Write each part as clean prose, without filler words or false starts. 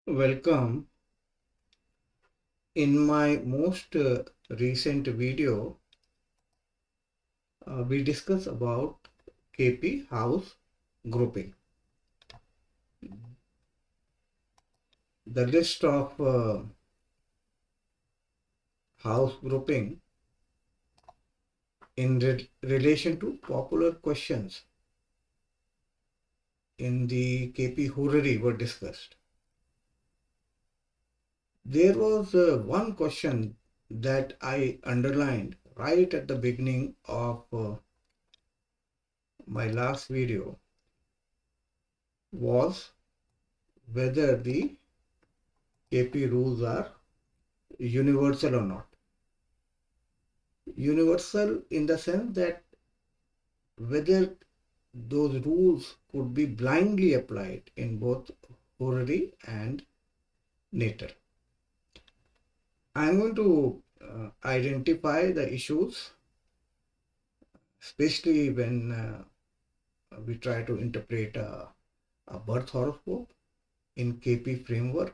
Welcome. In my most recent video, we discuss about KP house grouping. The list of house grouping in relation to popular questions in the KP horary were discussed. There was one question that I underlined right at the beginning of my last video was whether the KP rules are universal or not. Universal in the sense that whether those rules could be blindly applied in both horary and natal. I'm going to identify the issues, especially when we try to interpret a birth horoscope in KP framework.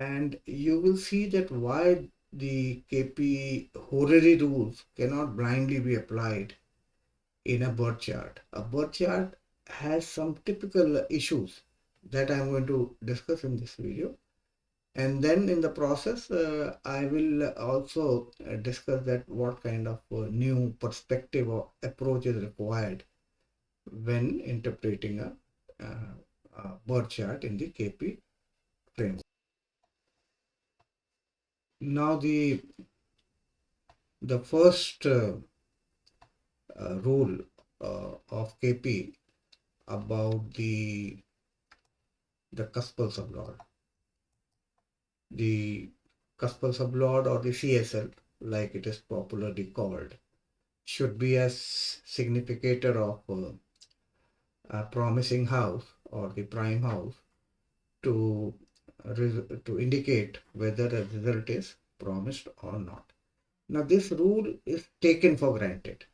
And you will see that why the KP horary rules cannot blindly be applied in a birth chart. A birth chart has some typical issues that I'm going to discuss in this video. And then in the process, I will also discuss that what kind of new perspective or approach is required when interpreting a birth chart in the KP framework. Now the first rule of KP about the cuspal sublord. The cuspal sublord or the CSL, like it is popularly called, should be a significator of a promising house or the prime house to indicate whether a result is promised or not. Now this rule is taken for granted,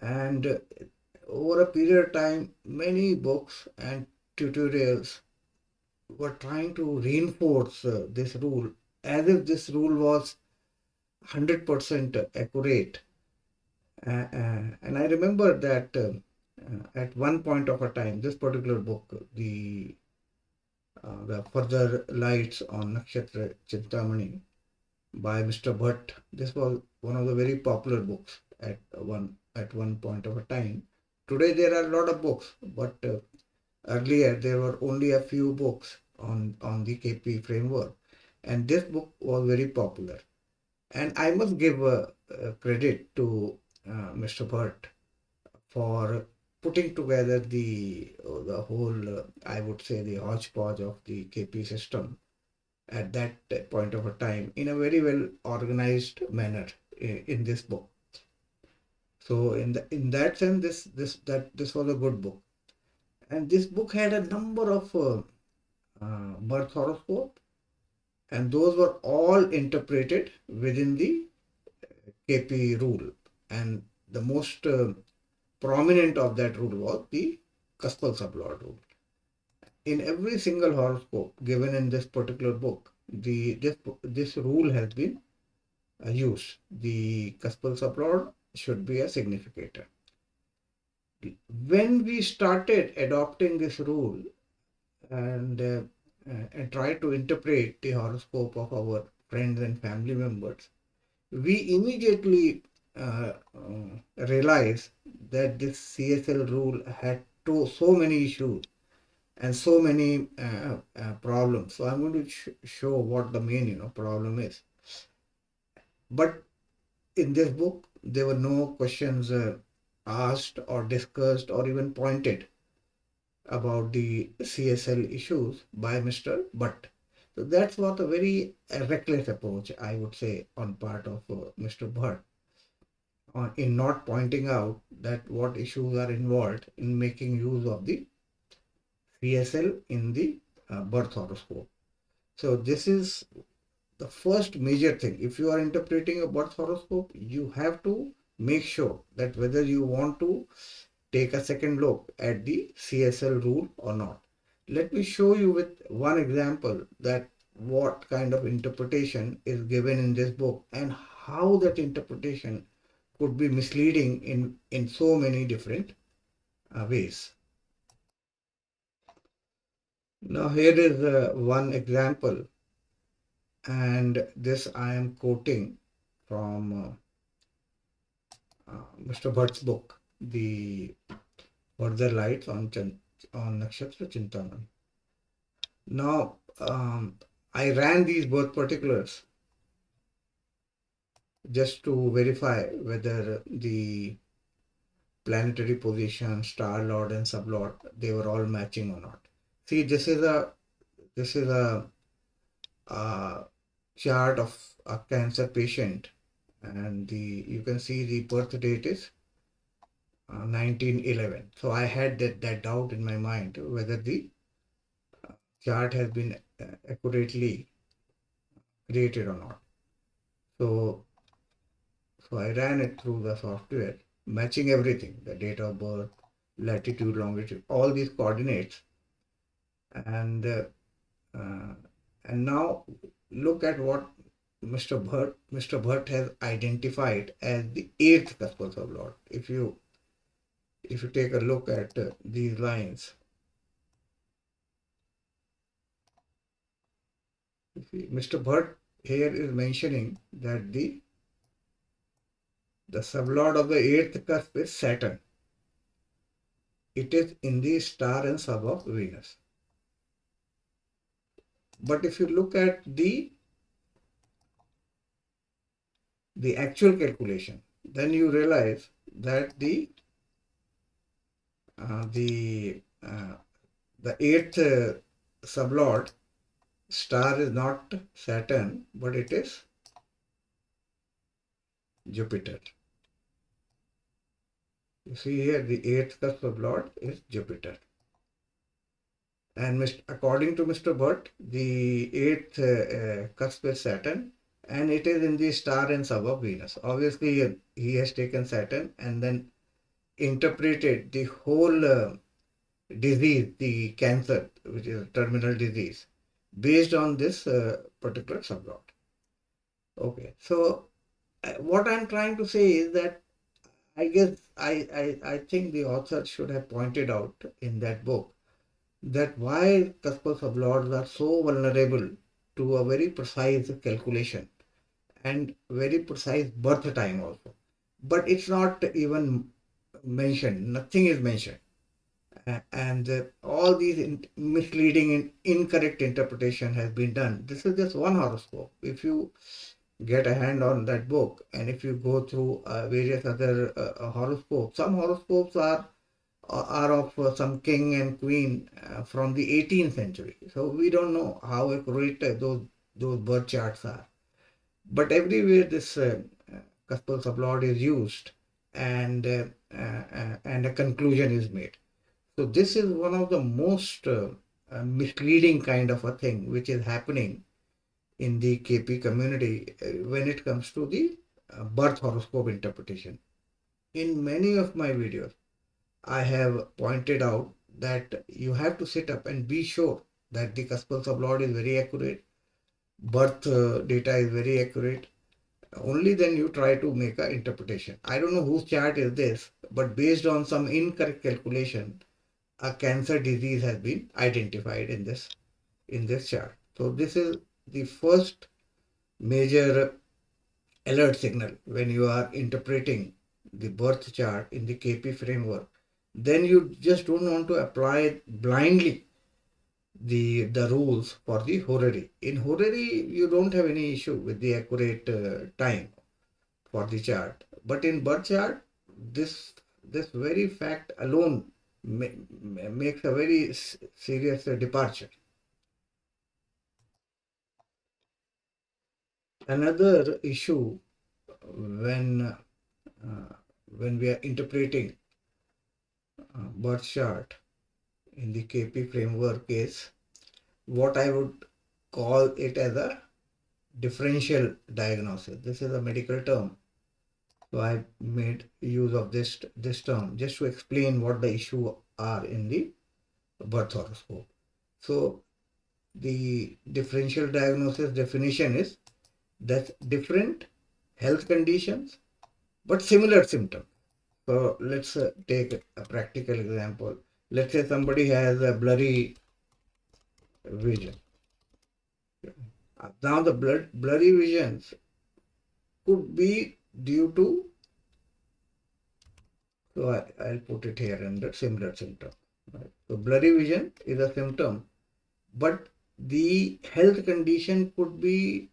and over a period of time many books and tutorials were trying to reinforce this rule as if this rule was 100% accurate. And I remember that at one point of a time, this particular book, the Further Lights on Nakshatra Chintamani by Mr. Bhatt, this was one of the very popular books at one point of a time. Today there are a lot of books, but earlier there were only a few books on the KP framework, and this book was very popular. And I must give credit to Mr. Bhatt for putting together the whole, I would say, the hodgepodge of the KP system at that point of a time in a very well organized manner in this book. So in that sense, this was a good book, and this book had a number of birth horoscope, and those were all interpreted within the KP rule, and the most prominent of that rule was the cuspal sublord rule. In every single horoscope given in this particular book, this rule has been used. The cuspal sublord should be a significator. When we started adopting this rule and try to interpret the horoscope of our friends and family members, we immediately realized that this CSL rule had so many issues and so many problems. So I'm going to show what the main problem is. But in this book, there were no questions asked or discussed or even pointed about the CSL issues by Mr. Bhatt. So that's what a very reckless approach, I would say, on part of Mr. Bhatt in not pointing out that what issues are involved in making use of the CSL in the birth horoscope. So this is the first major thing. If you are interpreting a birth horoscope, you have to make sure that whether you want to take a second look at the CSL rule or not. Let me show you with one example that what kind of interpretation is given in this book and how that interpretation could be misleading in so many different ways. Now here is one example, and this I am quoting from Mr. Bhatt's book, The Further Lights on Nakshatra Chintamani. Now, I ran these birth particulars just to verify whether the planetary position, star lord and sublord, they were all matching or not. See, this is a chart of a cancer patient, and you can see the birth date is 1911. So I had that doubt in my mind whether the chart has been accurately created or not. So I ran it through the software, matching everything, the date of birth, latitude, longitude, all these coordinates. And now look at what Mr. Bhatt has identified as the eighth Gospel of Lord. If you take a look at these lines, Mr. Bhatt here is mentioning that the sublord of the eighth cusp is Saturn. It is in the star and sub of Venus. But if you look at the actual calculation, then you realize that the eighth sublord star is not Saturn, but it is Jupiter. You see here, the eighth sublord is Jupiter. And according to Mr. Bhatt, the eighth cusp is Saturn, and it is in the star and sub of Venus. Obviously, he has taken Saturn and then interpreted the whole disease, the cancer, which is a terminal disease, based on this particular sublot. Okay, so what I'm trying to say is that I guess I think the author should have pointed out in that book that why cuspal sublords are so vulnerable to a very precise calculation and very precise birth time also. But it's not even mentioned, nothing is mentioned. And all these misleading and incorrect interpretation has been done. This is just one horoscope. If you get a hand on that book and if you go through various other horoscopes, some horoscopes are of some king and queen from the 18th century. So we don't know how accurate those birth charts are. But everywhere this cuspal sublord is used, and a conclusion is made. So this is one of the most misleading kind of a thing which is happening in the KP community when it comes to the birth horoscope interpretation. In many of my videos, I have pointed out that you have to sit up and be sure that the cuspal sublord is very accurate, birth data is very accurate. Only then you try to make an interpretation. I don't know whose chart is this, but based on some incorrect calculation, a cancer disease has been identified in this chart. So this is the first major alert signal when you are interpreting the birth chart in the KP framework. Then you just don't want to apply blindly the rules for the horary. In horary, you don't have any issue with the accurate time for the chart, but in birth chart, this very fact alone makes a very serious departure. Another issue when we are interpreting birth chart in the KP framework is what I would call it as a differential diagnosis. This is a medical term, so I made use of this term just to explain what the issue are in the birth horoscope. So the differential diagnosis definition is that different health conditions but similar symptoms. So let's take a practical example. Let's say somebody has a blurry vision. Now the blurry visions could be due to, so I'll put it here under similar symptom. Right? So blurry vision is a symptom, but the health condition could be,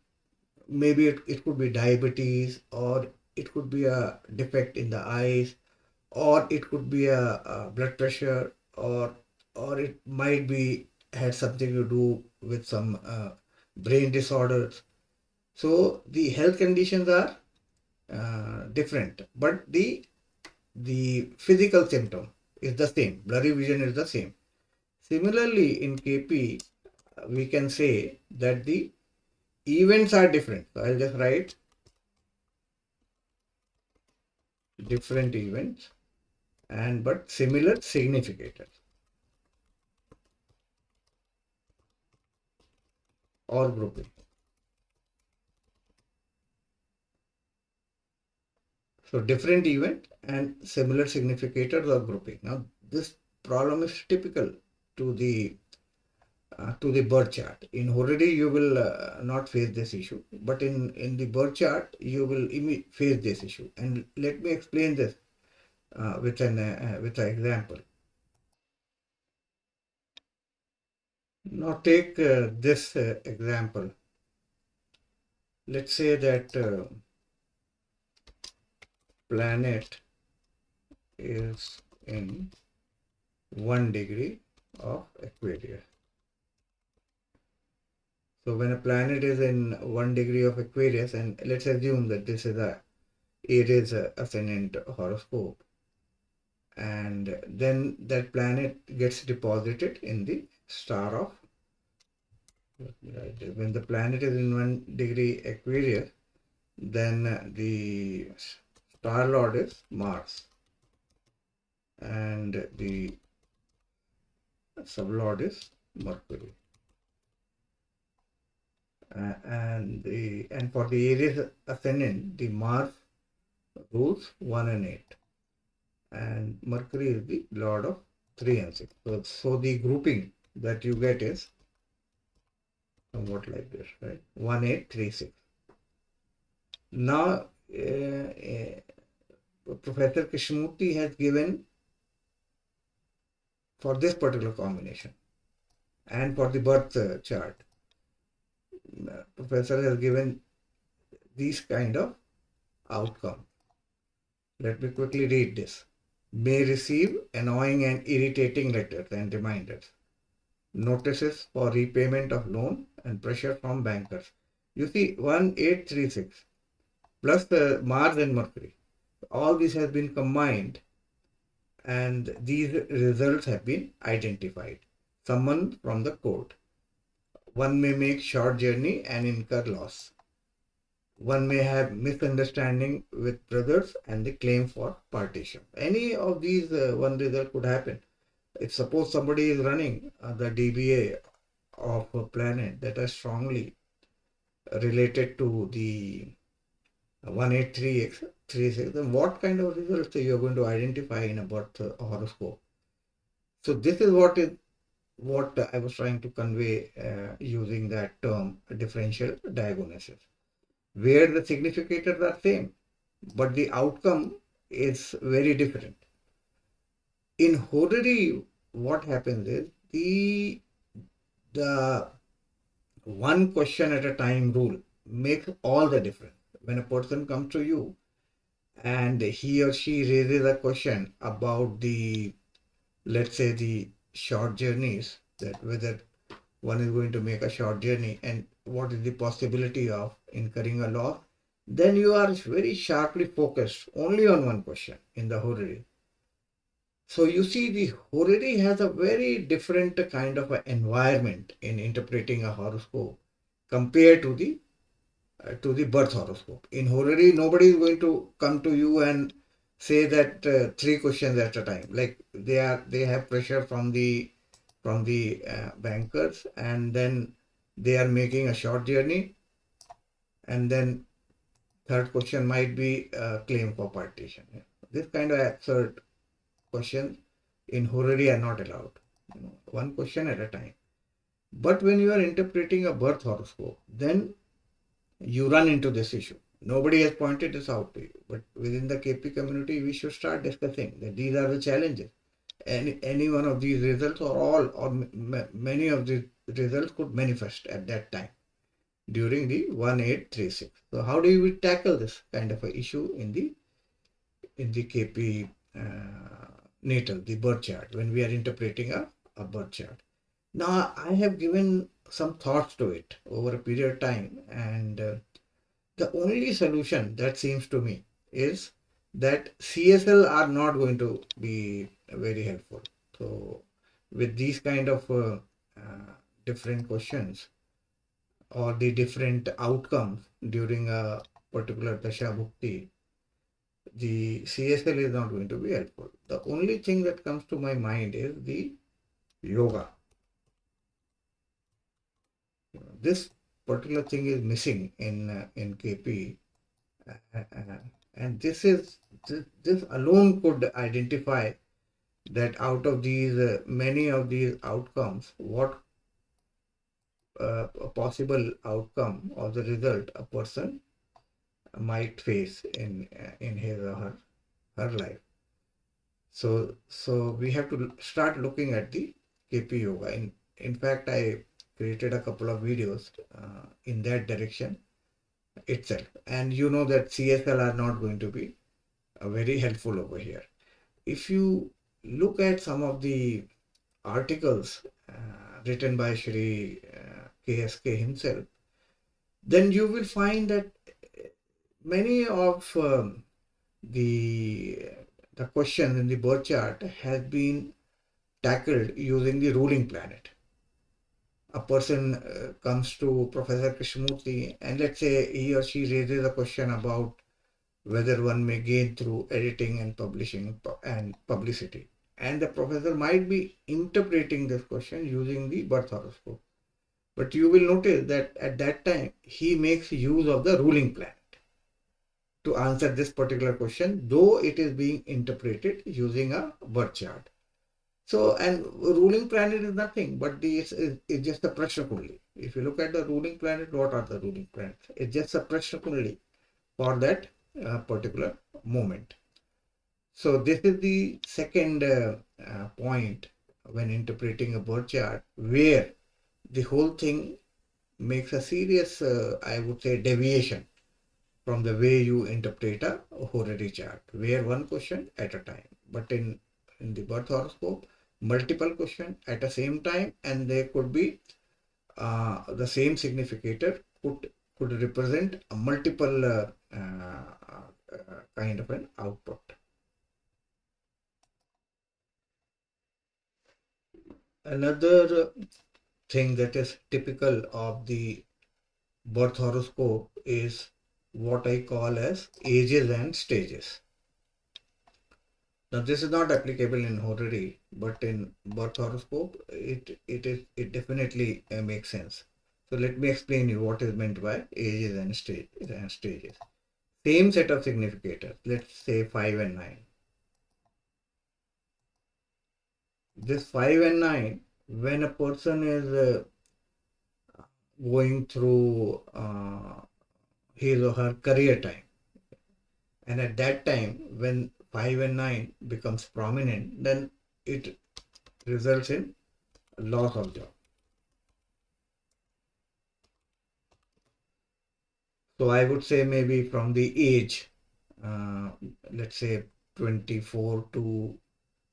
maybe it could be diabetes, or it could be a defect in the eyes, or it could be a blood pressure, or it might be had something to do with some brain disorders. So the health conditions are different, but the physical symptom is the same. Blurry vision is the same. Similarly, in KP, we can say that the events are different. So I'll just write different events and but similar significators or grouping. So different event and similar significators or grouping. Now this problem is typical to the birth chart. In horary, you will not face this issue, but in the birth chart, you will face this issue. And let me explain this with an example. Now take this example. Let's say that planet is in 1 degree of Aquarius. So when a planet is in 1 degree of Aquarius, and let's assume that this is a Aries ascendant horoscope, and then that planet gets deposited in the star of, when the planet is in 1 degree Aquarius, then the star lord is Mars and the sublord is Mercury. And for the Aries ascendant, the Mars rules 1 and 8, and Mercury is the lord of 3 and 6. So the grouping that you get is somewhat like this, right? 1, 8, 3, 6. Now, Professor Krishnamurti has given for this particular combination and for the birth chart. Professor has given these kind of outcome. Let me quickly read this. May receive annoying and irritating letters and reminders, notices for repayment of loan and pressure from bankers. You see, 1836 plus the Mars and Mercury. All this has been combined and these results have been identified. Summon from the court. One may make short journey and incur loss. One may have misunderstanding with brothers and the claim for partition. Any of these one result could happen. If suppose somebody is running the DBA of a planet that are strongly related to the 18336, then what kind of results you are going to identify in a birth horoscope? So this is what I was trying to convey using that term differential diagnosis, where the significators are same, but the outcome is very different. In horary, what happens is the one question at a time rule makes all the difference. When a person comes to you and he or she raises a question about the, let's say, the short journeys, that whether one is going to make a short journey and what is the possibility of incurring a loss, then you are very sharply focused only on one question in the horary. So you see, the horary has a very different kind of an environment in interpreting a horoscope compared to the birth horoscope. In horary, nobody is going to come to you and say that 3 questions at a time. Like they have pressure from from the bankers, and then they are making a short journey, and then third question might be claim for partition. This kind of absurd questions in horary are not allowed. One question at a time. But when you are interpreting a birth horoscope, then you run into this issue. Nobody has pointed this out to you, but within the KP community, we should start discussing that these are the challenges. Any one of these results, or all, or many of these results could manifest at that time during the 1836. So how do we tackle this kind of a issue in the KP natal, the birth chart, when we are interpreting a birth chart? Now, I have given some thoughts to it over a period of time, and the only solution that seems to me is that CSL are not going to be very helpful. So, with these kind of different questions or the different outcomes during a particular Dasha Bhukti, the CSL is not going to be helpful. The only thing that comes to my mind is the yoga. This particular thing is missing in KP, and this alone could identify that out of these many of these outcomes, what a possible outcome or the result a person might face in his or her life. So we have to start looking at the KP yoga. In fact, I created a couple of videos in that direction itself. And you know that CSL are not going to be very helpful over here. If you look at some of the articles written by Shri KSK himself, then you will find that many of the questions in the birth chart has been tackled using the ruling planet. A person comes to Professor Krishnamurti, and let's say he or she raises a question about whether one may gain through editing and publishing and publicity. And the professor might be interpreting this question using the birth horoscope. But you will notice that at that time, he makes use of the ruling planet to answer this particular question, though it is being interpreted using a birth chart. So, and ruling planet is nothing but it's just a Prashna Kundli. If you look at the ruling planet, what are the ruling planets? It's just a Prashna Kundli for that particular moment. So, this is the second point when interpreting a birth chart, where the whole thing makes a serious, I would say, deviation from the way you interpret a horary chart, where one question at a time. But in the birth horoscope, multiple questions at the same time, and there could be the same significator could represent a multiple kind of an output. Another thing that is typical of the birth horoscope is what I call as ages and stages. Now, this is not applicable in horary, but in birth horoscope, it definitely makes sense. So let me explain you what is meant by ages and stages. Same set of significators. Let's say 5 and 9. This 5 and 9, when a person is going through his or her career time, and at that time, when 5 and 9 becomes prominent, then it results in loss of job. So I would say maybe from the age, let's say 24 to,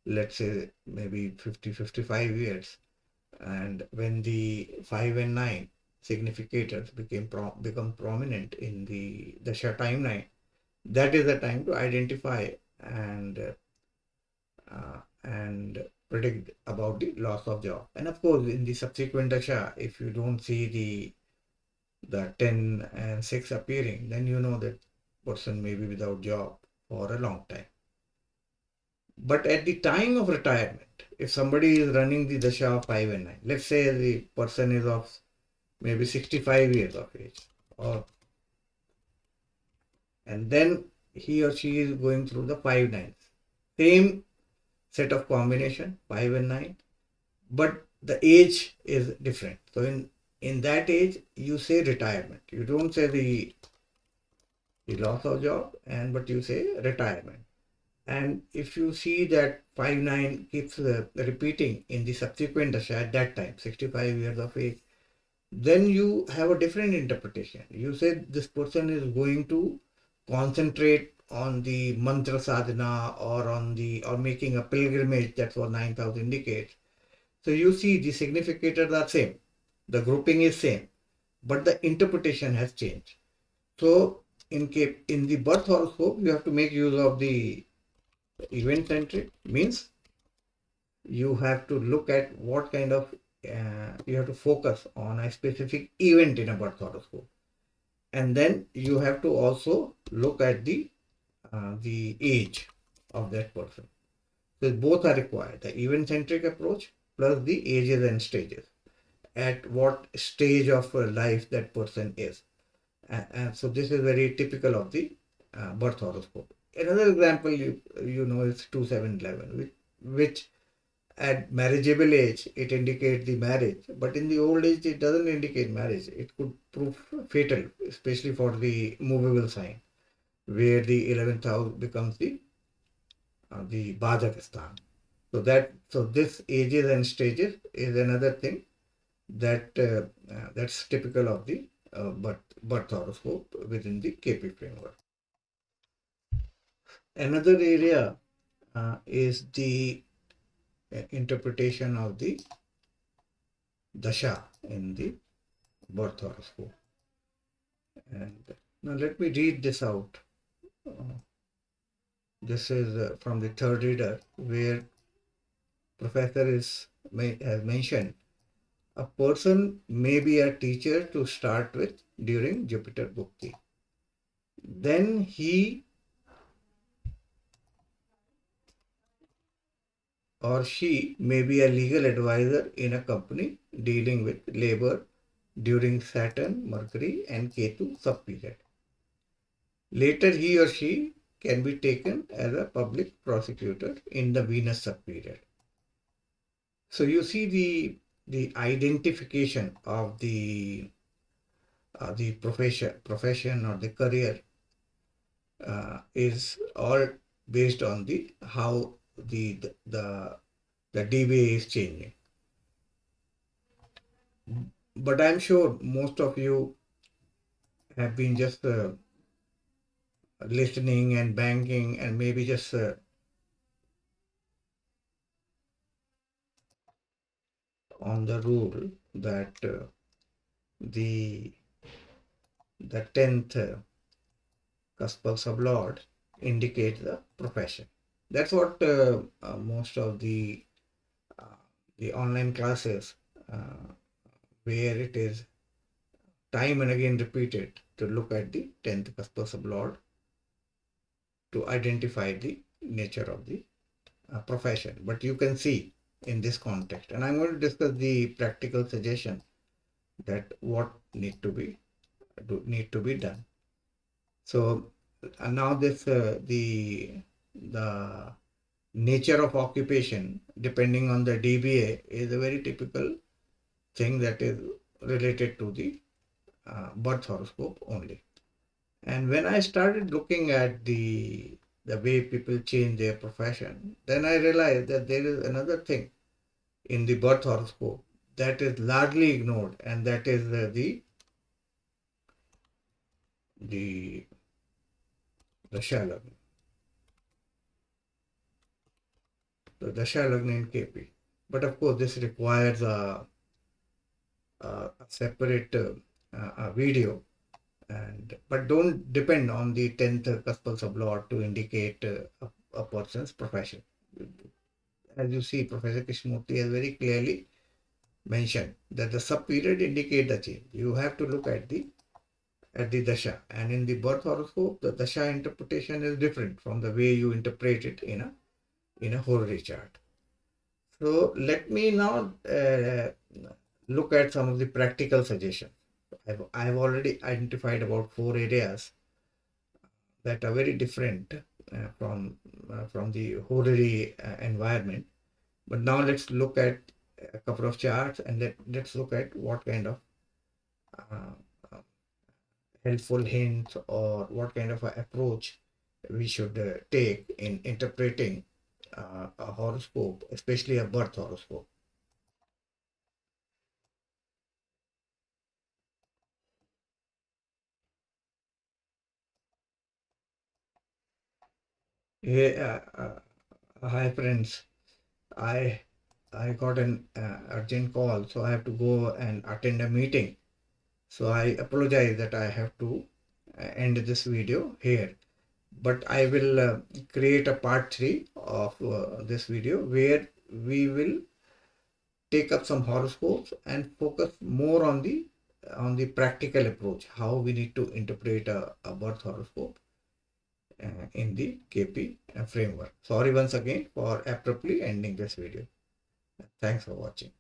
let's say maybe 50, 55 years. And when the 5 and 9 significators become prominent in the Dasha timeline, that is the time to identify and predict about the loss of job. And of course, in the subsequent Dasha, if you don't see the 10 and 6 appearing, then you know that person may be without job for a long time. But at the time of retirement, if somebody is running the dasha of 5 and 9, let's say the person is of maybe 65 years of age, or and then he or she is going through the 5 nines. Same set of combination, 5 and 9, but the age is different. So in that age, you say retirement. You don't say the loss of job, and but you say retirement. And if you see that 5-9 keeps repeating in the subsequent dasha at that time, 65 years of age, then you have a different interpretation. You say this person is going to concentrate on the mantra sadhana or or making a pilgrimage. That's what 9,000 indicates. So you see the significators are same, the grouping is same, but the interpretation has changed. So in the birth horoscope, you have to make use of the event centric, means you have to look at what kind of you have to focus on a specific event in a birth horoscope, and then you have to also look at the age of that person. So both are required: the event centric approach plus the ages and stages, at what stage of life that person is. And so this is very typical of the birth horoscope. Another example you know is 2711, which at marriageable age it indicates the marriage, but in the old age it doesn't indicate marriage. It could prove fatal, especially for the movable sign, where the 11th house becomes the Bajak Sthan. So this ages and stages is another thing that's typical of the birth horoscope within the KP framework. Another area is the interpretation of the dasha in the birth horoscope. And now let me read this out. This is from the third reader, where professor has mentioned a person may be a teacher to start with during Jupiter Bhukti. Then he or she may be a legal advisor in a company dealing with labor during Saturn, Mercury, and Ketu subperiod. Later, he or she can be taken as a public prosecutor in the Venus subperiod. So you see the identification of the profession or the career is all based on the how the DBA is changing. But I'm sure most of you have been just listening and banking and maybe just on the rule that the 10th cuspal sublord indicates the profession. That's what most of the online classes where it is time and again repeated to look at the 10th cuspal sublord to identify the nature of the profession. But you can see in this context, and I'm going to discuss the practical suggestion that what need to be done. So now this the nature of occupation depending on the DBA is a very typical thing that is related to the birth horoscope only. And when I started looking at the way people change their profession, then I realized that there is another thing in the birth horoscope that is largely ignored, and that is the Dasha Lagna. The Dasha Lagna in KP. But of course, this requires a separate video, but don't depend on the 10th cuspal sublord to indicate a person's profession. As you see, Professor Krishnamurti has very clearly mentioned that the sub-period indicate the change. You have to look at the dasha, and in the birth horoscope, the dasha interpretation is different from the way you interpret it in a in a horary chart. So let me now look at some of the practical suggestions. I've already identified about 4 areas that are very different from the horary environment. But now let's look at a couple of charts, and let's look at what kind of uh, helpful hints or what kind of approach we should take in interpreting a horoscope, especially a birth horoscope. Yeah, hi friends. I I got an urgent call, so I have to go and attend a meeting. So I apologize that I have to end this video here. But I will create a part 3 of this video where we will take up some horoscopes and focus more on the practical approach, how we need to interpret a birth horoscope in the KP framework. Sorry once again for abruptly ending this video. Thanks for watching.